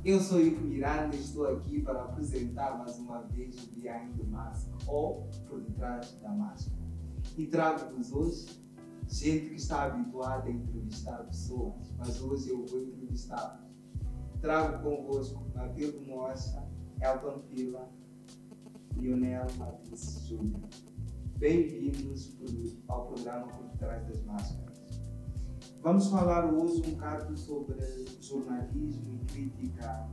Eu sou Ivo Miranda e estou aqui para apresentar mais uma vez o Behind the Mask, ou Por Detrás da Máscara. E trago-vos hoje gente que está habituada a entrevistar pessoas, mas hoje eu vou entrevistá-los. Trago convosco Matilde Mocha, Elton Pila, Lionel Martins Júnior. Bem-vindos ao programa Por Detrás das Máscaras. Vamos falar hoje um bocado sobre jornalismo e crítica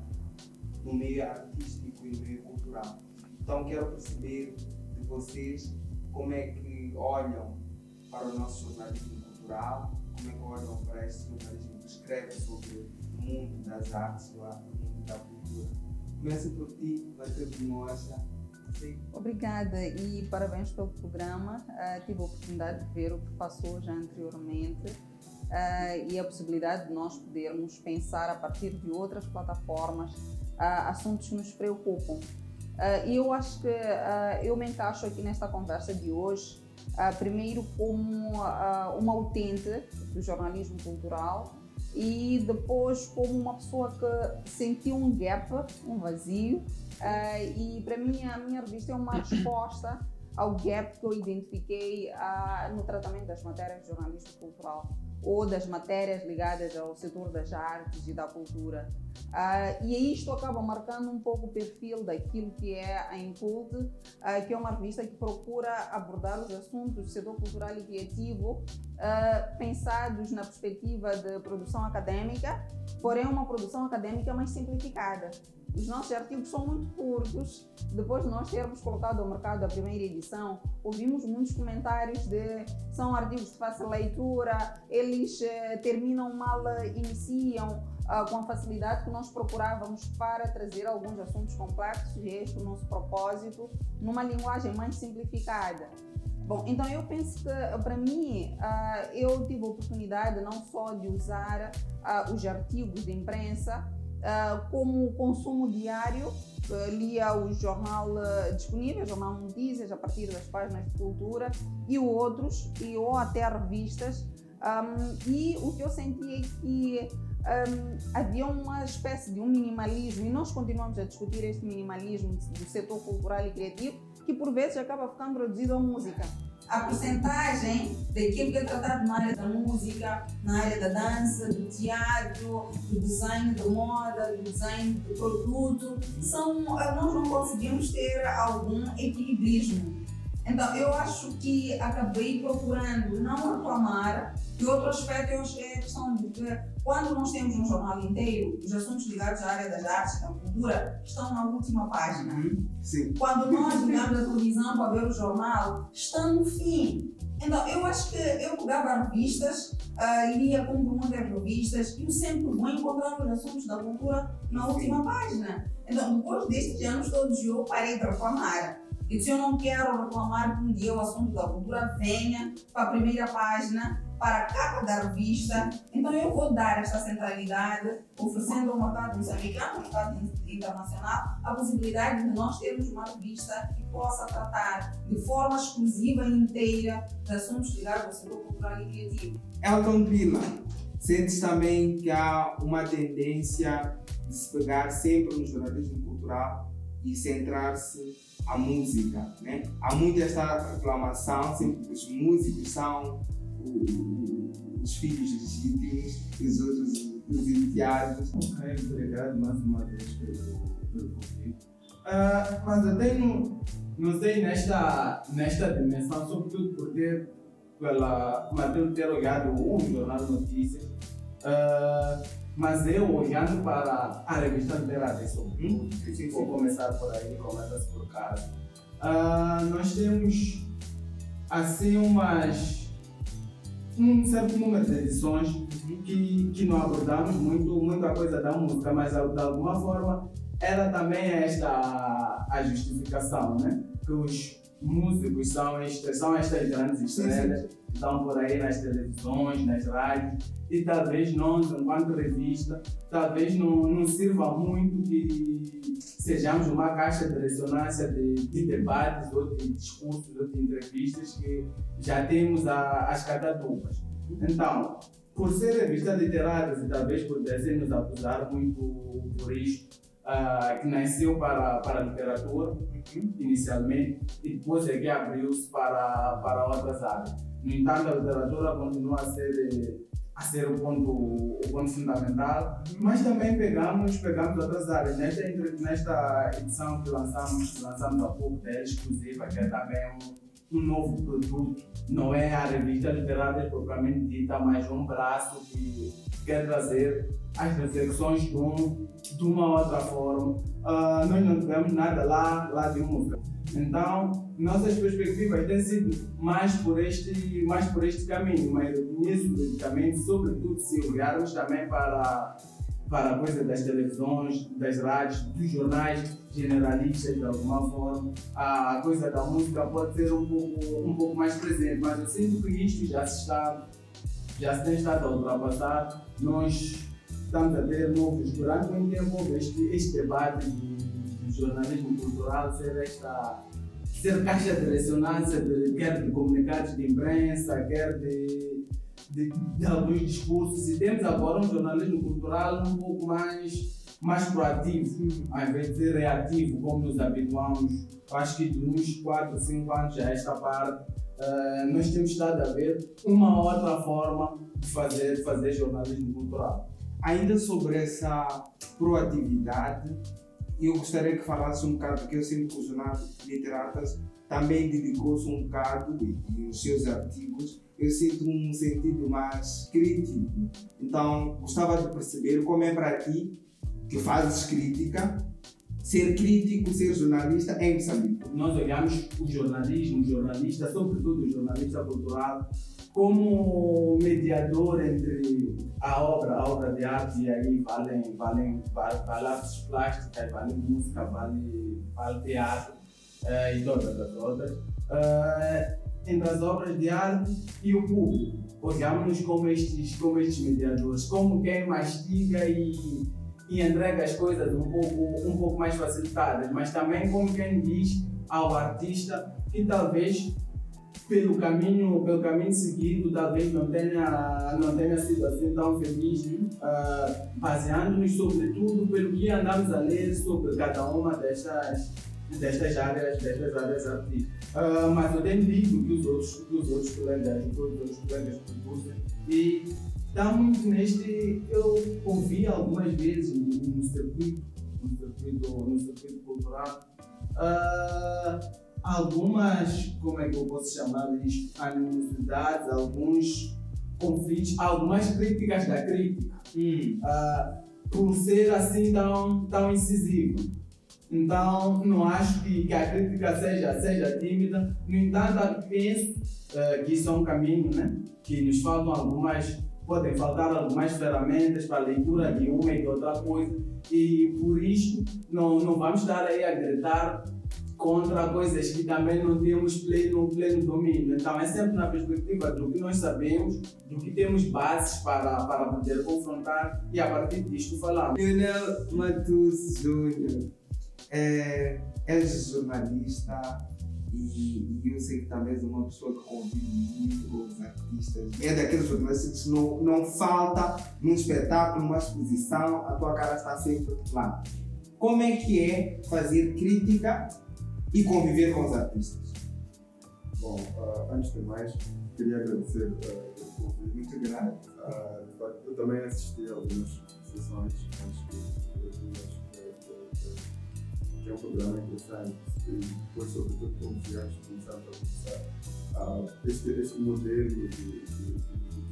no meio artístico e no meio cultural. Então quero perceber de vocês como é que olham para o nosso jornalismo cultural, como é que olham para este jornalismo que escreve sobre o mundo das artes, o mundo da cultura. Começo por ti, Matilde Mocha. Sim. Obrigada e parabéns pelo programa. Tive a oportunidade de ver o que passou já anteriormente e a possibilidade de nós podermos pensar a partir de outras plataformas assuntos que nos preocupam. E eu acho que eu me encaixo aqui nesta conversa de hoje, primeiro como uma utente do jornalismo cultural e depois como uma pessoa que sentiu um gap, um vazio, e para mim a minha revista é uma resposta ao gap que eu identifiquei no tratamento das matérias de jornalismo cultural ou das matérias ligadas ao setor das artes e da cultura. E isto acaba marcando um pouco o perfil daquilo que é a Incult, que é uma revista que procura abordar os assuntos do setor cultural e criativo pensados na perspectiva de produção acadêmica, porém uma produção acadêmica mais simplificada. Os nossos artigos são muito curtos. Depois de nós termos colocado ao mercado a primeira edição, ouvimos muitos comentários de são artigos de fácil leitura, eles terminam mal, iniciam com a facilidade que nós procurávamos para trazer alguns assuntos complexos, e este é o nosso propósito, numa linguagem mais simplificada. Bom, então eu penso que, para mim, eu tive a oportunidade não só de usar os artigos de imprensa como consumo diário, lia o jornal disponível, o jornal Notícias, a partir das páginas de cultura e outros, ou até revistas, e o que eu senti é que havia uma espécie de um minimalismo, e nós continuamos a discutir este minimalismo do setor cultural e criativo, que por vezes acaba ficando reduzido à música. A porcentagem daquilo que é tratado na área da música, na área da dança, do teatro, do design de moda, do design de produto, nós não conseguimos ter algum equilibrismo. Então, eu acho que acabei procurando não reclamar. E outro aspecto eu acho que é a questão de que quando nós temos um jornal inteiro, os assuntos ligados à área das artes e da cultura estão na última página. Sim. Quando nós ligamos a televisão para ver o jornal, está no fim. Então, eu acho que eu pegava revistas, lia como muitas revistas, e eu sempre vou encontrar os assuntos da cultura na última página. Então, depois destes anos todos, eu parei de reclamar. E se eu não quero reclamar que um dia o assunto da cultura venha para a primeira página, para a capa da revista, então eu vou dar esta centralidade, oferecendo ao mercado moçambicano, ao mercado internacional, a possibilidade de nós termos uma revista que possa tratar de forma exclusiva e inteira de assuntos ligados ao setor cultural e criativo. Elton Pila, sentes também que há uma tendência de se pegar sempre no jornalismo cultural e centrar-se a música, né? Há muita esta reclamação, sempre que os músicos são os filhos legítimos e os outros os enteados. Ok, obrigado mais uma vez pelo convite. Mas até não sei nesta dimensão, sobretudo por pela Matilde ter olhado o Jornal de Notícias, mas eu olhando para a revista Liberdade, vou começar por aí, começa-se por casa. Nós temos assim um certo número de edições que não abordamos muito a coisa da música, mas de alguma forma ela também é a justificação, né? Que os músicos são estas grandes estrelas que estão por aí nas televisões, nas rádios, e talvez nós, enquanto revista, talvez não sirva muito que sejamos uma caixa de ressonância de debates ou de discursos ou de entrevistas que já temos as catatupas. Então, por ser revistas literárias e talvez pudessem nos acusar muito por isto, que nasceu para a literatura inicialmente e depois é que abriu-se para outras áreas. No entanto, a literatura continua a ser o ponto fundamental, mas também pegamos outras áreas. Nesta edição que lançamos há pouco, da Exclusiva, que é também um novo produto, não é a revista literária propriamente dita, mas um braço que quer trazer as reflexões de uma outra forma. Nós não tivemos nada lá de música. Então, nossas perspectivas têm sido mais por este caminho, mas eu conheço politicamente, sobretudo se olharmos também para a coisa das televisões, das rádios, dos jornais generalistas de alguma forma. A coisa da música pode ser um pouco mais presente, mas eu sinto que isto já se tem estado a ultrapassar. Nós estamos a ter durante muito tempo, este debate de jornalismo cultural ser caixa de ressonância, quer de comunicados de imprensa, quer de alguns discursos, e temos agora um jornalismo cultural um pouco mais proativo, ao invés de ser reativo, como nos habituamos. Acho que de uns 4 ou 5 anos a esta parte, nós temos estado a ver uma outra forma de fazer jornalismo cultural. Ainda sobre essa proatividade, eu gostaria que falasse um bocado, porque eu sinto que o Jornal Literatas também dedicou-se um bocado, e nos seus artigos, eu sinto um sentido mais crítico. Então, gostava de perceber como é para ti, que fazes crítica, ser crítico, ser jornalista em Moçambique. Nós olhamos o jornalista, sobretudo o jornalista cultural, como mediador entre a obra de arte, e aí vale artes plásticas, vale música, vale teatro e todas as outras, entre as obras de arte e o público. Olhamos-nos como estes mediadores, como quem mastiga e entrega as coisas um pouco mais facilitadas, mas também como quem diz ao artista que talvez pelo caminho seguido talvez não tenha sido assim tão feliz, baseando-nos sobretudo pelo que andamos a ler sobre cada uma destas áreas artísticas. Mas eu tenho lido que os outros colegas produzem, e está muito neste. Eu ouvi algumas vezes no circuito cultural algumas, como é que eu posso chamar isto, animosidades, alguns conflitos, algumas críticas da crítica, por ser assim tão incisivo. Então, não acho que a crítica seja tímida. No entanto, penso que isso é um caminho, né? Que nos podem faltar algumas ferramentas para a leitura de uma e de outra coisa, e por isto não vamos estar aí a gritar contra coisas que também não temos pleno domínio. Então é sempre na perspectiva do que nós sabemos, do que temos bases para poder confrontar, e a partir disto falamos. Leonel Matus Júnior, és jornalista e eu sei que também és uma pessoa que convive muito com os artistas. É daqueles jornalistas que não falta num espetáculo, numa exposição, a tua cara está sempre lá. Como é que é fazer crítica e conviver com os artistas? Bom, antes de mais, queria agradecer o convite. Muito grato. Eu também assisti a algumas sessões antes acho que é um programa interessante, e depois, sobretudo, como viagens, começamos a conversar este modelo de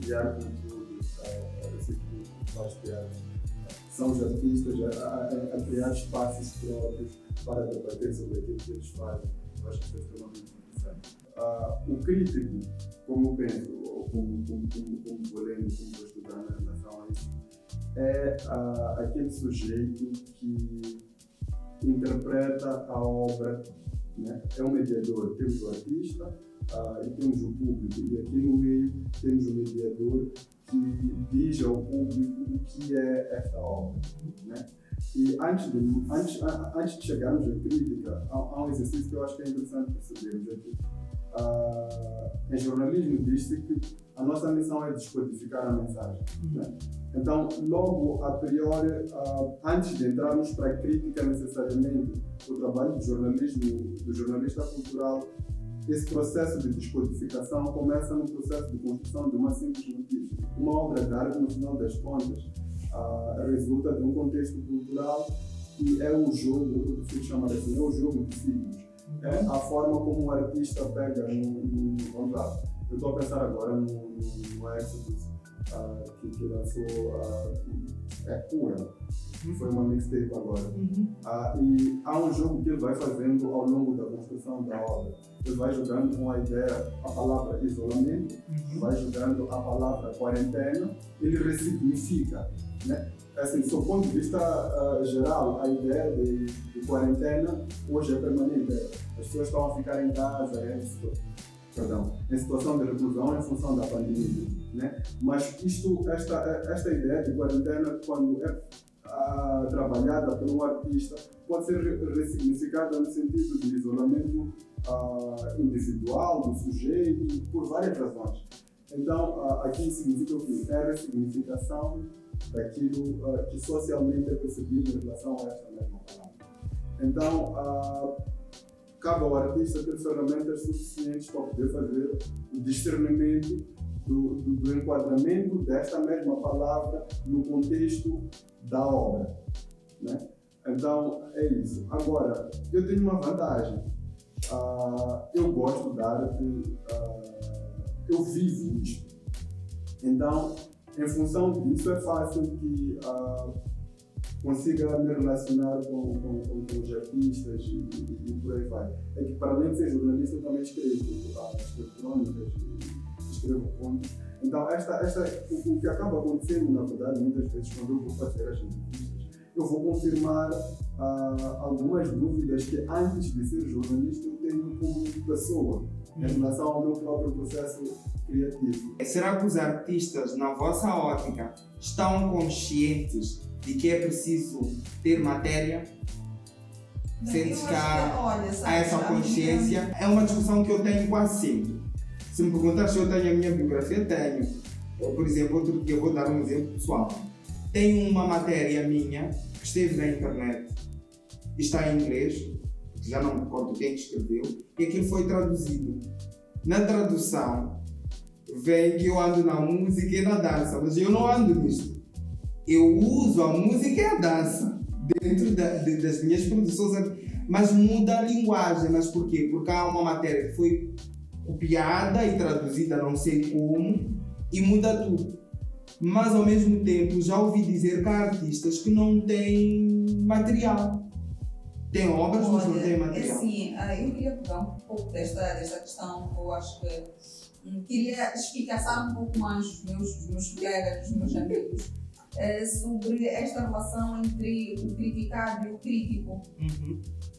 criar conteúdo, assim que faz teatro. São os artistas a criar espaços próprios para debater sobre aquilo que eles fazem. Eu acho que isso é extremamente interessante. O crítico, como eu penso, ou como vou lendo, como vou estudando em relação a isso, é aquele sujeito que interpreta a obra, né? É um mediador. Temos o artista e temos o público, e aqui no meio temos o mediador que diz ao público o que é esta obra, né? E antes de chegarmos à crítica, há um exercício que eu acho que é interessante percebermos aqui. Em jornalismo diz-se que a nossa missão é descodificar a mensagem. Né? Então, logo, a priori, antes de entrarmos para a crítica necessariamente do trabalho do jornalismo, do jornalista cultural, esse processo de descodificação começa no processo de construção de uma simples notícia. Uma obra de arte, no final das contas, resulta de um contexto cultural e é o jogo, eu prefiro chamar assim, é o jogo de signos. É a forma como o artista pega vamos lá, eu estou a pensar agora no Exodus, que lançou Cura, que foi uma mixtape agora. E há um jogo que ele vai fazendo ao longo da construção da obra. Ele vai jogando com a ideia, a palavra isolamento, vai jogando a palavra quarentena, ele ressignifica, né? Assim, do ponto de vista geral, a ideia de quarentena hoje é permanente. As pessoas estão a ficar em casa, em situação de reclusão em função da pandemia, né? Mas esta ideia de quarentena, quando é trabalhada por um artista, pode ser ressignificada no sentido de isolamento individual do sujeito, por várias razões. Então, aqui significa o quê? É a ressignificação daquilo que socialmente é percebido em relação a esta mesma palavra. Então, cabe ao artista ter ferramentas suficientes para poder fazer o discernimento do enquadramento desta mesma palavra no contexto da obra, né? Então, é isso. Agora, eu tenho uma vantagem. Eu gosto da arte, eu vivo isto. Então, em função disso, é fácil que consiga me relacionar com os artistas e por aí vai. É que, para além de ser jornalista, eu também escrevo crônicas, escrevo contos. Então, o que acaba acontecendo, na verdade, muitas vezes, quando eu vou fazer as entrevistas, eu vou confirmar algumas dúvidas que, antes de ser jornalista, eu tenho como pessoa, em relação ao meu próprio processo criativo. Será que os artistas, na vossa ótica, estão conscientes de que é preciso ter matéria? Sentes que há essa consciência? É uma discussão que eu tenho quase sempre. Se me perguntar se eu tenho a minha biografia, tenho. Por exemplo, outro dia eu vou dar um exemplo pessoal. Tenho uma matéria minha que esteve na internet, está em inglês, já não me recordo quem escreveu, e aquilo foi traduzido. Na tradução, vem que eu ando na música e na dança, mas eu não ando nisto. Eu uso a música e a dança dentro das minhas produções, mas muda a linguagem. Mas por quê? Porque há uma matéria que foi copiada e traduzida não sei como e muda tudo. Mas ao mesmo tempo já ouvi dizer que há artistas que não têm material. Tem obras, mas não têm material. Assim, eu queria pegar um pouco desta questão, eu acho que queria explicar um pouco mais os meus colegas, os meus amigos, sobre esta relação entre o criticado e o crítico.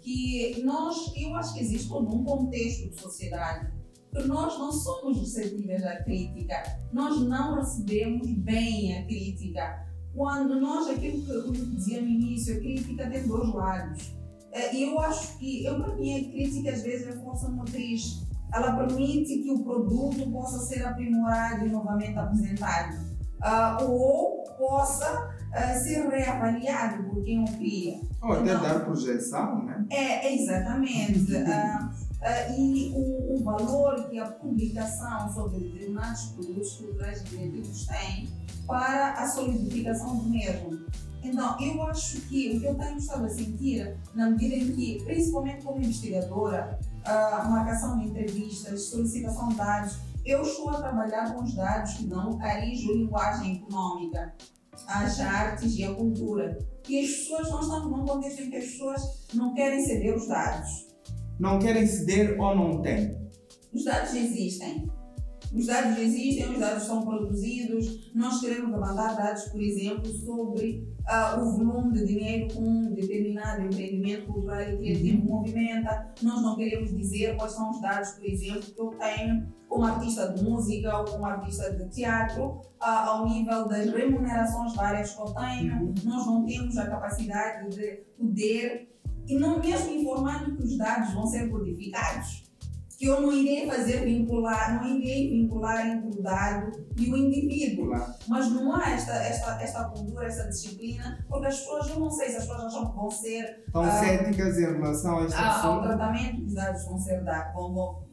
Que eu acho que existe todo um contexto de sociedade que nós não somos receptíveis à crítica, nós não recebemos bem a crítica. Quando nós, aquilo que eu dizia no início, a crítica tem dois lados. E eu acho que, para mim, a crítica às vezes é força motriz. Ela permite que o produto possa ser aprimorado e novamente apresentado, ou possa ser reavaliado por quem o cria. Ou até dar projeção, né? Exatamente. E o valor que a publicação sobre determinados produtos culturais e criativos tem para a solidificação do mesmo. Então, eu acho que o que eu tenho estado a sentir, na medida em que, principalmente como investigadora, marcação de entrevistas, solicitação de dados, eu estou a trabalhar com os dados que dão cariz à linguagem econômica, às artes e à cultura. E as pessoas, nós estamos num contexto em que as pessoas não querem ceder os dados. Não querem ceder ou não têm? Os dados existem. Os dados existem, os dados são produzidos. Nós queremos levantar dados, por exemplo, sobre o volume de dinheiro que um determinado empreendimento cultural e criativo movimenta. Nós não queremos dizer quais são os dados, por exemplo, que eu tenho como artista de música ou como artista de teatro, ao nível das remunerações várias que eu tenho. Nós não temos a capacidade de poder, e não mesmo informando que os dados vão ser codificados. que eu não irei não irei vincular entre o dado e o indivíduo. Claro. Mas não há esta cultura, essa disciplina, porque as pessoas, eu não sei se as pessoas acham que vão ser Estão céticas em relação a este ao assunto. tratamento que os dados vão ser dados,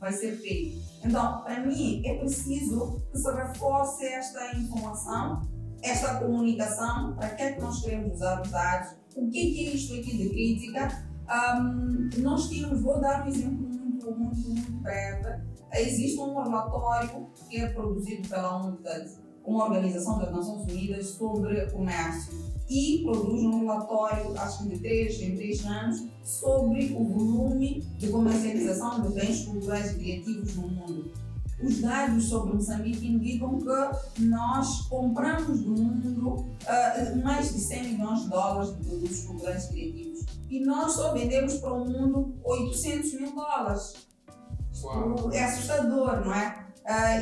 vai ser feito. Então, para mim, é preciso que se reforce esta informação, esta comunicação, para que é que nós queremos usar os dados, o que é isto aqui de crítica. Nós tínhamos, vou dar um exemplo muito breve. Existe um relatório que é produzido pela UNCTAD, uma organização das Nações Unidas sobre comércio, e produz um relatório, acho que de 3 em 3 anos, sobre o volume de comercialização de bens culturais e criativos no mundo. Os dados sobre Moçambique indicam que nós compramos do mundo mais de 100 milhões de dólares de produtos culturais e criativos. E nós só vendemos para o mundo 800 mil dólares. Uau. É assustador, não é?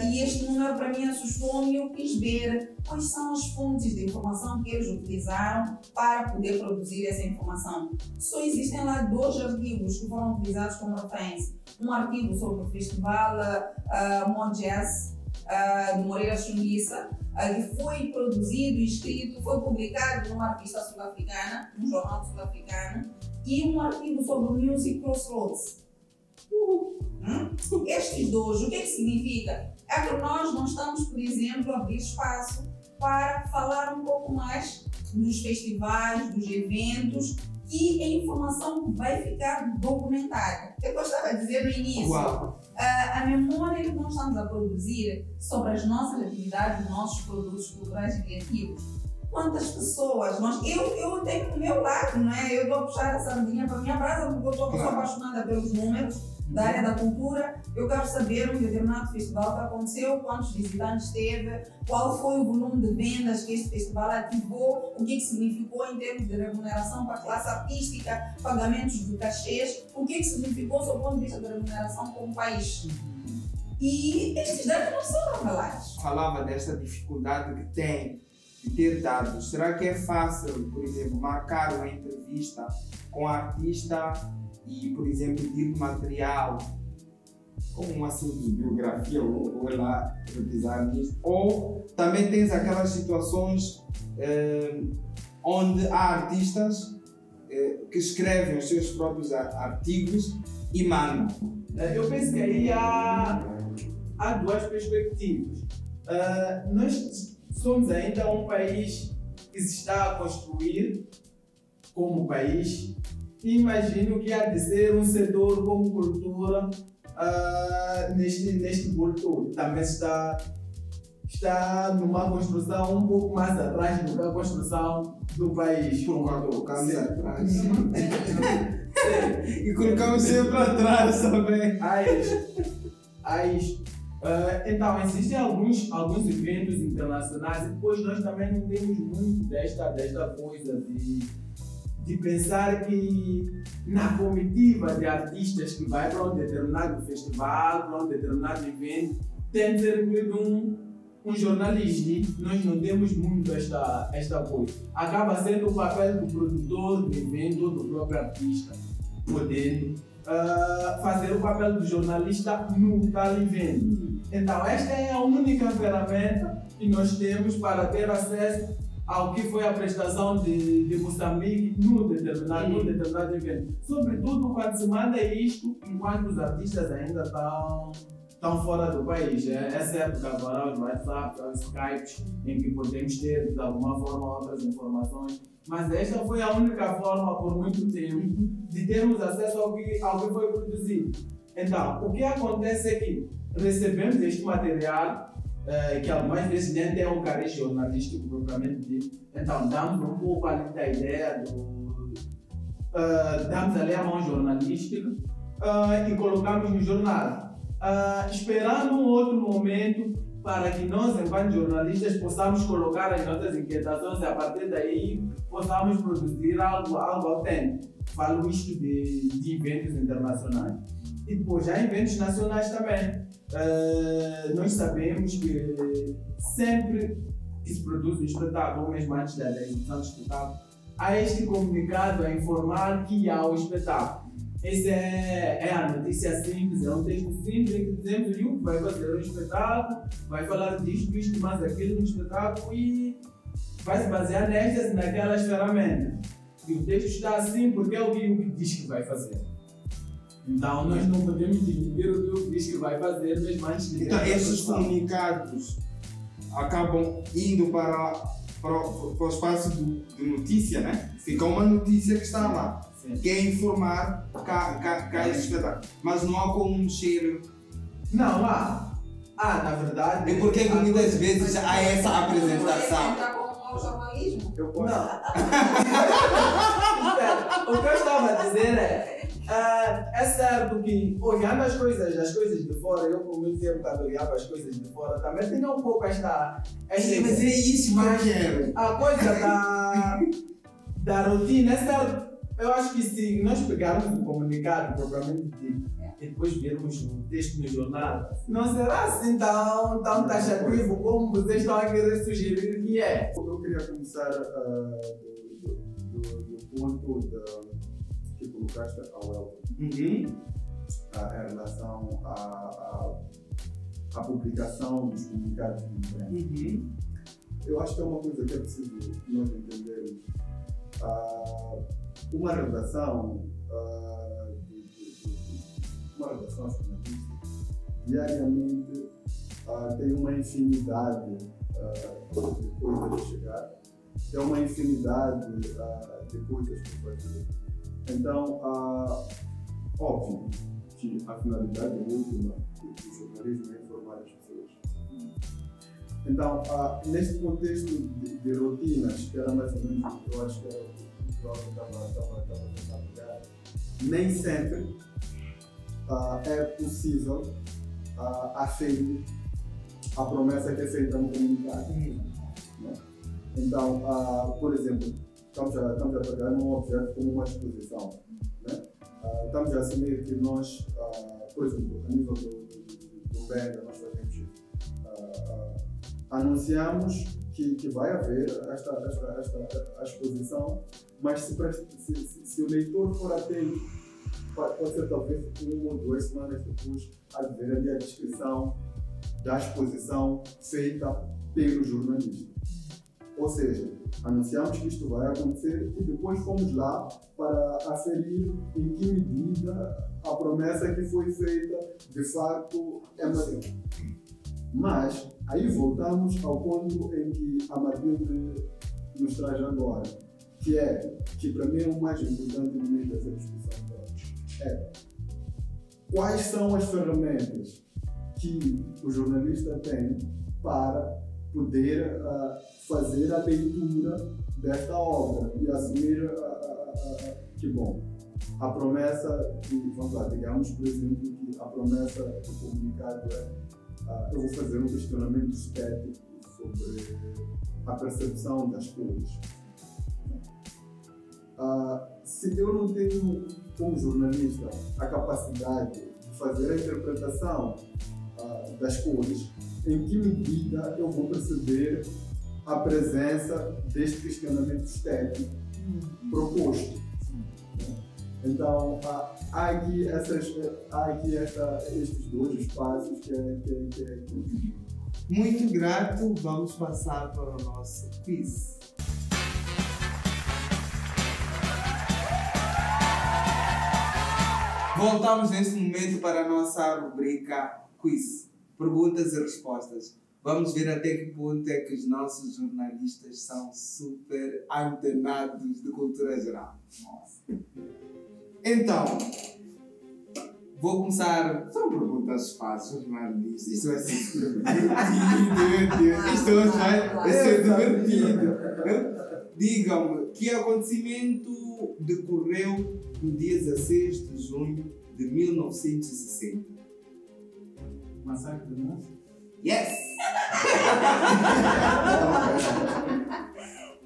E este número para mim assustou-me e eu quis ver quais são as fontes de informação que eles utilizaram para poder produzir essa informação. Só existem lá 2 artigos que foram utilizados como referência. Um artigo sobre o festival Mod Jazz de Moreira Chunguissa, que foi produzido e escrito, foi publicado numa revista sul-africana, num jornal sul-africano, e um artigo sobre o Music Crossroads. Estes 2, o que é que significa? É que nós não estamos, por exemplo, a abrir espaço para falar um pouco mais dos festivais, dos eventos, e a informação vai ficar documentada. Eu gostava de dizer no início, a memória que nós estamos a produzir sobre as nossas atividades, os nossos produtos culturais e criativos. Quantas pessoas, eu tenho o meu lado, não é? Eu estou a puxar a sardinha para a minha brasa porque eu estou apaixonada pelos números da área da cultura. Eu quero saber um determinado festival que aconteceu, quantos visitantes teve, qual foi o volume de vendas que esse festival ativou, o que significou em termos de remuneração para a classe artística, pagamentos de cachês, o que significou do ponto de vista de remuneração como país. E estes dados não são revelados. Falava desta dificuldade que tem de ter dados. Será que é fácil, por exemplo, marcar uma entrevista com o artista e, por exemplo, pedir material como uma simples biografia ou lá revisar nisso? Ou também tens aquelas situações onde há artistas que escrevem os seus próprios artigos e mandam? Eu penso que aí há 2 perspectivas. Nós somos ainda um país que se está a construir como país. Imagino que há de ser um setor como cultura neste bolo todo. Também está numa construção um pouco mais atrás do que a construção do país. Colocamos atrás. E colocamos sempre atrás também. Então, existem alguns eventos internacionais e depois nós também não temos muito desta coisa de pensar que na comitiva de artistas que vai para um determinado festival, para um determinado evento, tem de ser incluído um jornalista. Nós não temos muito esta coisa. Acaba sendo o papel do produtor do evento ou do próprio artista, podendo fazer o papel do jornalista no tal evento. Então, esta é a única ferramenta que nós temos para ter acesso ao que foi a prestação de Moçambique no determinado evento. Sobretudo quando se manda isto enquanto os artistas ainda estão fora do país. Essa época agora, os WhatsApp, os Skypes, em que podemos ter de alguma forma outras informações. Mas esta foi a única forma por muito tempo de termos acesso ao que foi produzido. Então, o que acontece é que recebemos este material que algumas vezes nem tem um cariz jornalístico propriamente dito. Então, damos um pouco ali da ideia damos ali a mão jornalística e colocamos no jornal, esperando um outro momento para que nós, enquanto jornalistas, possamos colocar as nossas inquietações e a partir daí possamos produzir algo autêntico. Falo isto de eventos internacionais. E depois já eventos nacionais também. Nós sabemos que sempre que se produz um espetáculo, ou mesmo antes da edição do espetáculo, há este comunicado a informar que há o espetáculo. Essa é a notícia simples, é um texto simples em que dizemos que o vai fazer um espetáculo, vai falar disto, isto, mais aquilo no espetáculo e vai se basear nestas e naquelas ferramentas. E o texto está assim porque é o que diz que vai fazer. Então nós não podemos dividir o que diz que vai fazer, mesmo antes de. Então esses comunicados acabam indo para o espaço de notícia, né? Fica uma notícia que está lá. Sim. Que é informar cá esse espetáculo. Mas não há como mexer. Não, há. Na verdade. E porque muitas vezes há essa apresentação. Entrar com o jornalismo? Eu posso. Não. O que eu estava a dizer é certo que olhando as coisas de fora, eu por muito tempo quando olhava as coisas de fora também tinha um pouco esta Mas é isso que eu quero. a coisa da rotina, é certo. Eu acho que se nós pegarmos o comunicado propriamente dito e depois vermos o texto no jornal, não será assim tão taxativo como vocês estão a querer sugerir que é. Eu queria começar do ponto que colocaste ao Elton, em relação à publicação dos comunicados de imprensa. Eu acho que é uma coisa que é preciso nós entendermos. Uma redação jornalística diariamente tem uma infinidade de coisas a chegar, tem uma infinidade de coisas para fazer. Então, óbvio que a finalidade última do jornalismo é informar as pessoas. Então, neste contexto de rotinas, que era mais ou menos o que eu acho que era o que eu estava tentando pegar, nem sempre é possível aferir a promessa que é feita no comunicado. Né? Então, por exemplo, estamos a pegar num objeto como uma exposição. Né? Estamos a assumir que nós, por exemplo, a nível do Benga, nós fazemos isso. Anunciamos que vai haver esta exposição, mas se o leitor for atento, pode ser talvez 1 ou 2 semanas depois a ver ali a descrição da exposição feita pelo jornalista. Ou seja, anunciamos que isto vai acontecer e depois fomos lá para aferir em que medida a promessa que foi feita de facto é material. Mas aí voltamos ao ponto em que a Matilde nos traz agora, que para mim é o mais importante no meio dessa discussão toda. Quais são as ferramentas que o jornalista tem para poder fazer a leitura desta obra e assumir que, bom, a promessa, vamos lá, digamos, por exemplo, que a promessa do comunicado eu vou fazer um questionamento estético sobre a percepção das cores. Se eu não tenho, como jornalista, a capacidade de fazer a interpretação das cores, em que medida eu vou perceber a presença deste questionamento estético proposto? Então, há aqui estes dois espaços que é. Muito grato, vamos passar para o nosso quiz. Voltamos neste momento para a nossa rubrica quiz. Perguntas e respostas. Vamos ver até que ponto é que os nossos jornalistas são super antenados de cultura geral. Nossa. Então, vou começar. São perguntas fáceis, jornalistas. Isto vai ser divertido. Isto hoje vai ser divertido. Digam-me, que acontecimento decorreu no dia 16 de junho de 1960? Massacre do Nosso? Yes!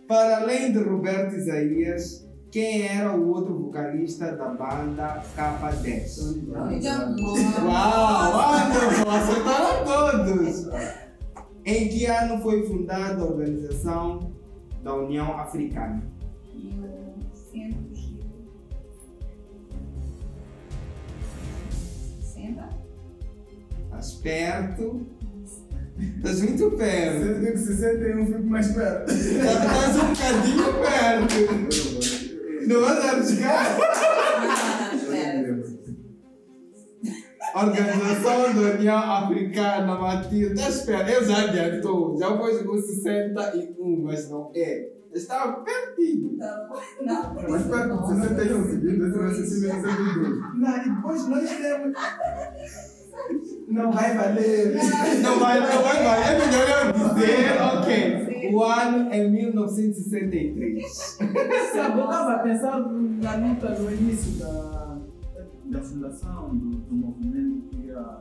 Para além de Roberto Isaías, quem era o outro vocalista da banda K10? Uau! Acertaram todos! Em que ano foi fundada a Organização da União Africana? Perto. Estás muito perto. Se eu digo 61, fico mais perto. Estás um bocadinho perto. Não vais arriscar? Organização da União Africana, Matilde. Espera, eu já adiantou. Já pôs com 61, mas não é. Estava pertinho. Não, Mais perto de 61, seguindo esse raciocínio de 62. Não, e depois nós temos. Não vai valer. Não vai valer. É melhor eu dizer, ok. O ano é 1963. Sabe, eu estava a pensar na luta no início da fundação do movimento que ia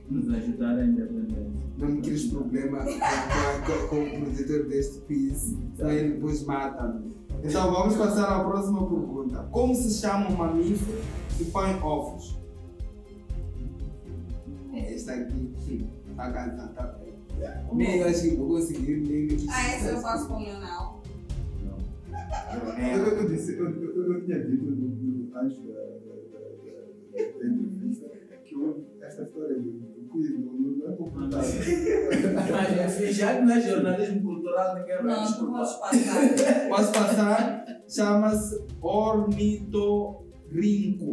nos ajudar a independência. Não me queres problema com o produtor deste quiz, aí ele depois mata-me. Então vamos passar à próxima pergunta. Como se chama um mamífero que põe ovos? Esta aqui, está casada, está bem. Nem acho que vou conseguir ler aqui. essa eu faço com o Leonel. Eu disse, eu tinha dito antes da entrevista que esta história do quiz não é complicada. Mas assim, já que não é jornalismo cultural, ninguém vai Não, desculpar. posso passar. Posso passar? Chama-se ornitorrinco.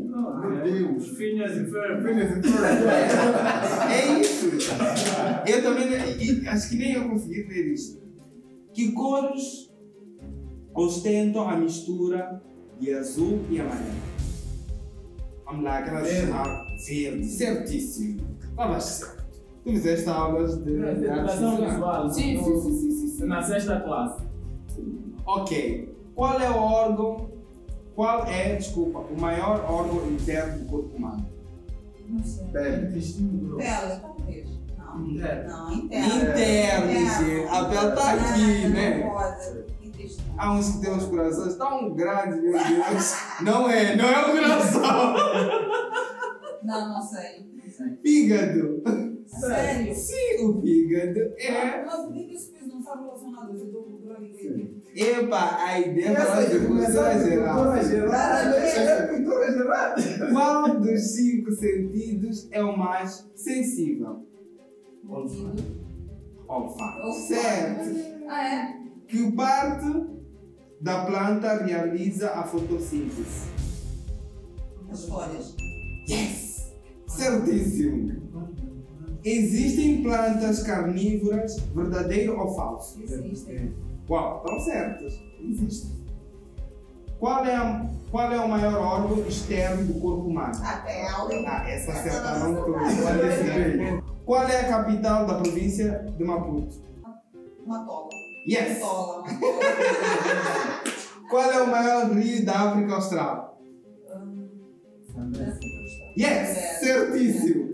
Meu Deus. Phineas e Ferb. É isso. Eu também acho que nem eu consegui ler isto. Que cores ostentam a mistura de azul e amarelo? Vamos lá, aquelas verde, certíssimo. Estavas certo. Tu fizeste aulas de Educação visual. Sim. Na sexta classe. Ok. Qual é o órgão? O maior órgão interno do corpo humano? Não sei. Intestino grosso. Pele, talvez. Não. Interno. Não, interno. Interno, gente. A pele está aqui, né? Não pode. Intestino. Há uns que têm os corações tão grandes, meu Deus. Não é o coração. Não sei. Fígado. Sério? Sim, o fígado é. Mas por que esse quiz não está relacionado ao setor cultural e criativo? Epa, a ideia é falar de cultura geral. Qual dos 5 sentidos é o mais sensível? Ouvido. Olfato. Certo. Ah, é? Que parte da planta realiza a fotossíntese? As folhas. Yes! Certíssimo. Existem plantas carnívoras, verdadeiro ou falso? Existem. Uau, estão certas. Existem. Qual é o maior órgão externo do corpo humano? A pele. Essa acertaram todos. Qual é a capital da província de Maputo? Uma tola. Yes! Uma tola. Qual é o maior rio da África Austral? Yes! Certíssimo!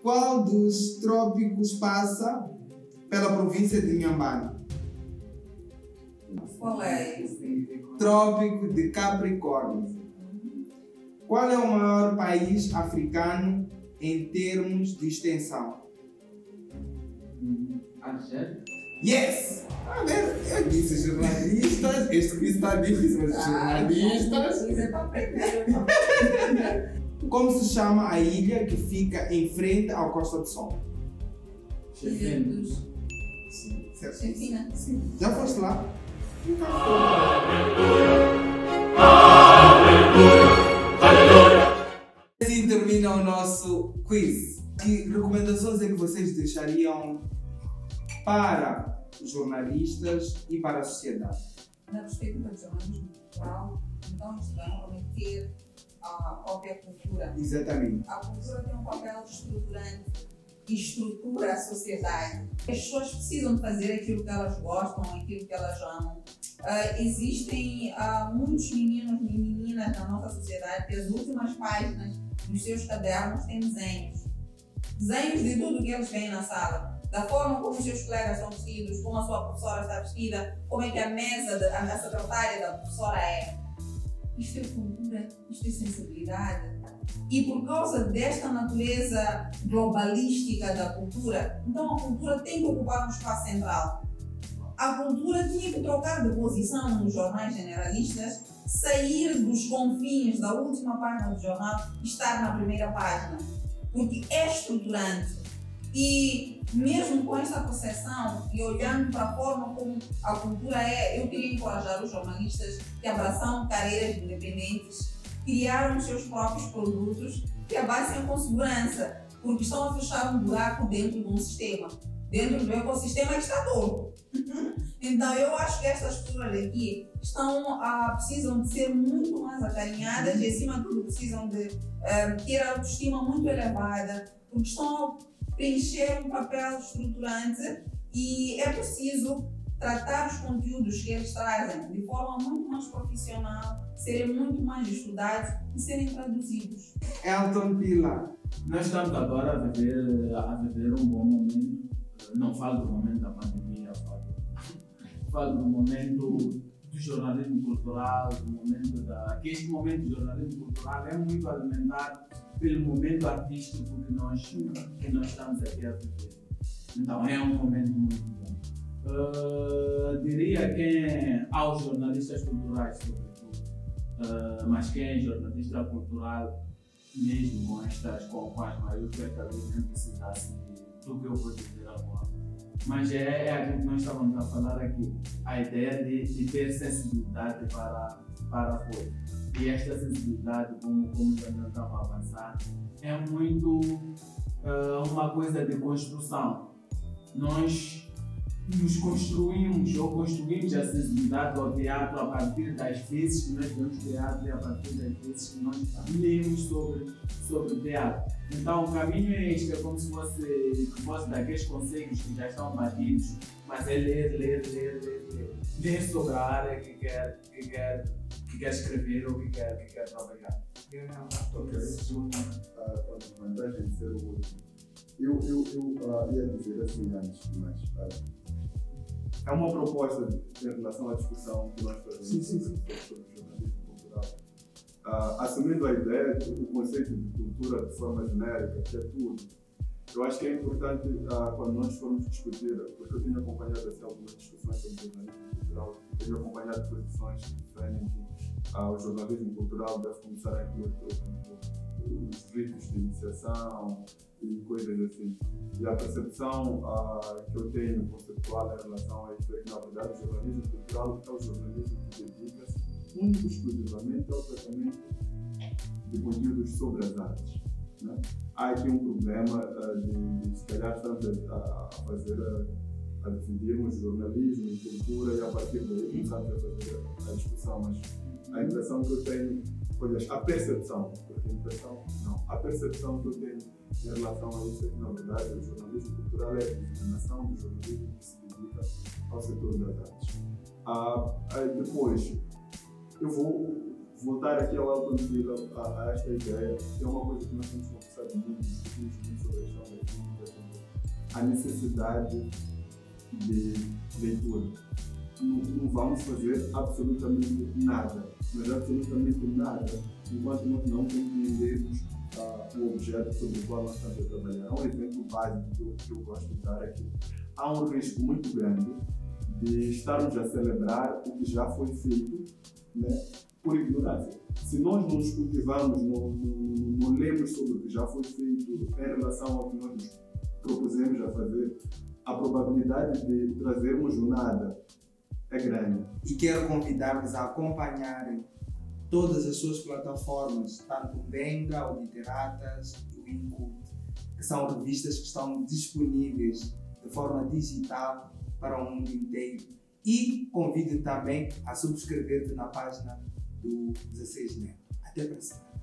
Qual dos trópicos passa pela província de Inhambane? Qual é esse? Trópico de Capricórnio. Qual é o maior país africano em termos de extensão? Argélia. Yes! A ver, eu disse jornalistas, este quiz está difícil, mas jornalistas. Isso é para aprender. Como se chama a ilha que fica em frente ao Costa do Sol? Chefino. Sim, certo. Chefina. Sim. Já foste lá? Assim termina o nosso quiz. Que recomendações é que vocês deixariam para os jornalistas e para a sociedade? Na perspectiva do jornalismo cultural, então isto vai comprometer a própria cultura. Exatamente. A cultura tem um papel estruturante e estrutura a sociedade. As pessoas precisam de fazer aquilo que elas gostam, aquilo que elas amam. Existem muitos meninos e meninas na nossa sociedade que as últimas páginas dos seus cadernos têm desenhos. Desenhos de tudo que eles veem na sala. Da forma como os seus colegas estão vestidos, como a sua professora está vestida, como é que a mesa, a secretária da professora é. Isto é cultura, isto é sensibilidade. E por causa desta natureza globalística da cultura, então a cultura tem que ocupar um espaço central. A cultura tinha que trocar de posição nos jornais generalistas, sair dos confins da última página do jornal e estar na primeira página. porque é estruturante. E mesmo com esta percepção e olhando para a forma como a cultura é, eu queria encorajar os jornalistas que abraçaram carreiras independentes, criaram os seus próprios produtos que avancem com segurança, porque estão a fechar um buraco dentro de um sistema, dentro do ecossistema que está todo. Então eu acho que estas pessoas aqui precisam de ser muito mais acarinhadas e acima de tudo precisam de ter a autoestima muito elevada, porque estão a preencher um papel estruturante e é preciso tratar os conteúdos que eles trazem de forma muito mais profissional, serem muito mais estudados e serem traduzidos. Elton Pilar. Nós estamos agora a viver um bom momento. Não falo do momento da pandemia, falo do momento do jornalismo cultural, que este momento do jornalismo cultural é muito alimentado pelo momento artístico que nós estamos aqui a viver. Então é um momento muito bom. Diria que aos jornalistas culturais, sobretudo, mas quem é jornalista cultural, mesmo com as maiúsculas, talvez nem precisasse do que eu vou dizer agora. Mas é aquilo que nós estávamos a falar aqui, a ideia de ter sensibilidade para a coisa. E esta sensibilidade, como já estava a avançar, é muito uma coisa de construção. Nós nos construímos a sensibilidade ao teatro a partir das vezes que nós vemos teatro e a partir das vezes que nós lemos sobre teatro. Então o caminho é este, é como se fosse daqueles conceitos que já estão batidos, mas é ler sobre a área que quer escrever ou que quer trabalhar. Ok, a vantagem de ser o último. Eu ia dizer assim antes de mais. É uma proposta em relação à discussão que nós fazemos sobre o jornalismo cultural. Assumindo a ideia, o conceito de cultura de forma genérica, que é tudo. Eu acho que é importante quando nós formos discutir, porque eu tenho acompanhado assim, algumas discussões sobre jornalismo cultural, tenho acompanhado posições que defendem que o jornalismo cultural deve começar a incluir, por exemplo, os ritos de iniciação e coisas assim. E a percepção que eu tenho conceptual em relação a isso é que, na verdade, o jornalismo cultural é o jornalismo que dedica-se único e exclusivamente ao tratamento de conteúdos sobre as artes. Né? Há aqui um problema de se calhar estamos a dividirmos jornalismo e cultura e a partir daí começamos a fazer a discussão, mas a impressão que eu tenho, aliás, a percepção que eu tenho em relação a isso é que, na verdade, o jornalismo cultural é a disseminação do jornalismo que se dedica ao setor das artes. Depois, eu vou voltar aqui ao Elton Pilar, a esta ideia, que é uma coisa que nós temos conversado muito, discutimos muito sobre a questão da crítica, a necessidade de leitura. Não vamos fazer absolutamente nada, mas absolutamente nada, enquanto nós não compreendermos o objeto sobre o qual nós estamos a trabalhar. Há um exemplo básico que eu gosto de dar aqui. Há um risco muito grande de estarmos a celebrar o que já foi feito, né, por ignorância. Se nós não nos cultivamos, não lemos sobre o que já foi feito em relação ao que nós nos propusemos a fazer, a probabilidade de trazermos o nada é grande. E quero convidar-vos a acompanharem todas as suas plataformas, tanto o Benga, o Literatas e o Incult, que são revistas que estão disponíveis de forma digital para o mundo inteiro. E convido também a subscrever-te na página do 16 Neto. Até para a semana.